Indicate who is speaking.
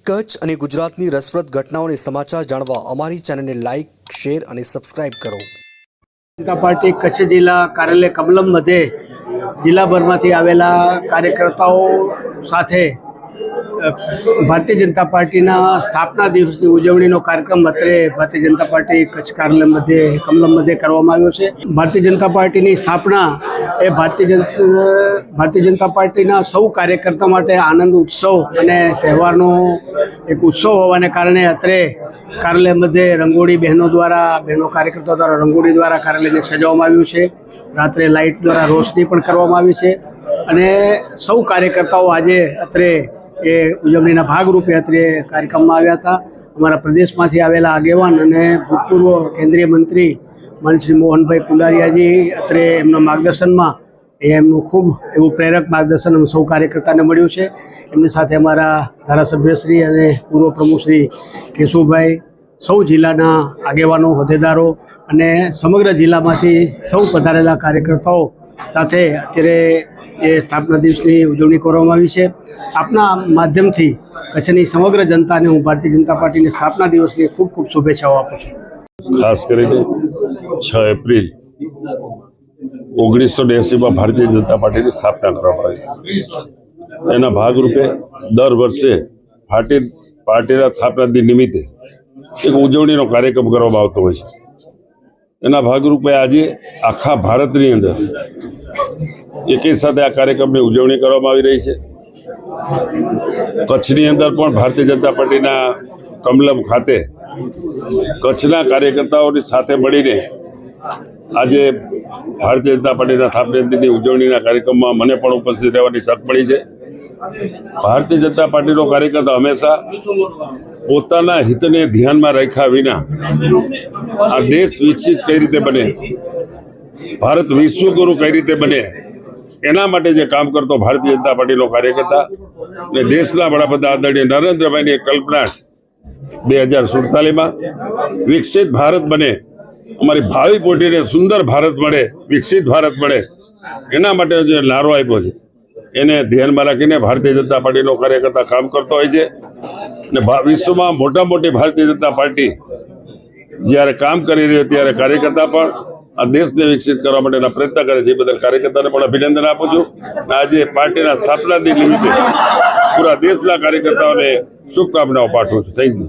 Speaker 1: कच्छ અને ગુજરાતની રસપ્રદ ઘટનાઓને સમાચાર જાણવા અમારી ચેનલને લાઇક, શેર અને સબસ્ક્રાઇબ કરો।
Speaker 2: जनता पार्टी कच्छ जिला कार्यालय कमलम मध्य जिल्लाभरमांथी आवेला कार्यकर्ताओं साथे भारतीय जनता पार्टीना स्थापना दिवसनी उजवણીનો कार्यक्रम અત્રે भारतीय जनता पार्टी कच्छ कार्यालय मध्य कमलम मध्य करवामां आव्यो छे। भारतीय जनता पार्टीनी स्थापना ए भारतीय जनता पार्टीना सौ कार्यकर्ता माटे आनंद उत्सव अने तहेवारनो एक उत्सव होवाने कारणे અત્રે कार्यालय मध्य रंगोળી बहनों कार्यकर्ताओं द्वारा रंगोળી द्वारा कार्यालय ने सजाववामां आव्युं छे। रात्रे लाइट द्वारा रोशनी पण करवामां आवी छे अने सौ कार्यकर्ताओं आजे અત્રે ए उजवણીना भागरूपे અત્રે कार्यक्रममां आव्या हता। अमारा प्रदेशमांथी आवेला आगेवान अने भूतपूर्व केंद्रीय मंत्री माननीय श्री मोहनभाई कुंडारियाजी અત્રે एमना मार्गदर्शनमां एमनुं खूब एवुं प्रेरक मार्गदर्शन सौ कार्यकर्ताने मळ्युं छे। एमनी साथे अमारा धारासभ्यश्री अने पूर्व प्रमुख श्री केशुभाई, सौ जिल्लाना आगेवानो, होद्देदारो अने समग्र जिल्लामांथी सौ पधारेला कार्यकर्ताओ साथे अत्यारे ए स्थापना दिवसनी उजवणी करवामां आवी छे। आपना माध्यमथी कच्छनी समग्र जनताने हूँ भारतीय जनता पार्टीनी स्थापना दिवसनी खूब खूब शुभेच्छाओ आपું છું।
Speaker 3: खास करीने 6 एप्रिल 1980 में भारतीय जनता पार्टी की स्थापना करवामां आवी। एना भागरूपे दर वर्षे पार्टीना स्थापना दिन निमित्ते एक उजवણીનો कार्यक्रम करवामां आवतो होय छे। एना भागरूपे आज आखा भारतनी अंदर एके साथे आ कार्यक्रमनी उजवणी करवामां आवी रही छे। कच्छनी अंदर पण भारतीय जनता पार्टीना कमलम खाते कच्छना कार्यकर्ताओनी साथे मळीने आज भारतीय जनता पार्टी स्थापना दिननी उजवણીના कार्यक्रमમાં મને પણ ઉપસ્થિત રહેવાની તક મળી છે। ભારતીય જનતા પાર્ટીનો કાર્યકર્તા હંમેશા પોતાના હિતને ધ્યાનમાં રાખ્યા વિના આ દેશ વિકસિત કઈ રીતે બને, ભારત વિશ્વગુરુ કઈ રીતે બને, એના માટે જે કામ કરતો ભારતીય જનતા પાર્ટીનો કાર્યકર્તા ને દેશના વડાપ્રધાન આદરણીય નરેન્દ્રભાઈની એક કલ્પના 2047 વિકસિત ભારત બને, અમારી ભાવિ પેઢીને સુંદર ભારત મળે, વિકસિત ભારત મળે, એના માટે જે નારો આપ્યો છે એને ધ્યાનમાં રાખીને ભારતીય જનતા પાર્ટીનો કાર્યકર્તા કામ કરતો હોય છે। અને વિશ્વમાં મોટા મોટી ભારતીય જનતા પાર્ટી જ્યારે કામ કરી રહી ત્યારે કાર્યકર્તા પણ આ દેશને વિકસિત કરવા માટેના પ્રયત્ન કરે છે। એ બદલ કાર્યકર્તાને પણ અભિનંદન આપું છું। આજે પાર્ટીના સ્થાપના દિન નિમિત્તે પૂરા દેશના કાર્યકર્તાઓને શુભકામનાઓ પાઠવું છું। Thank you.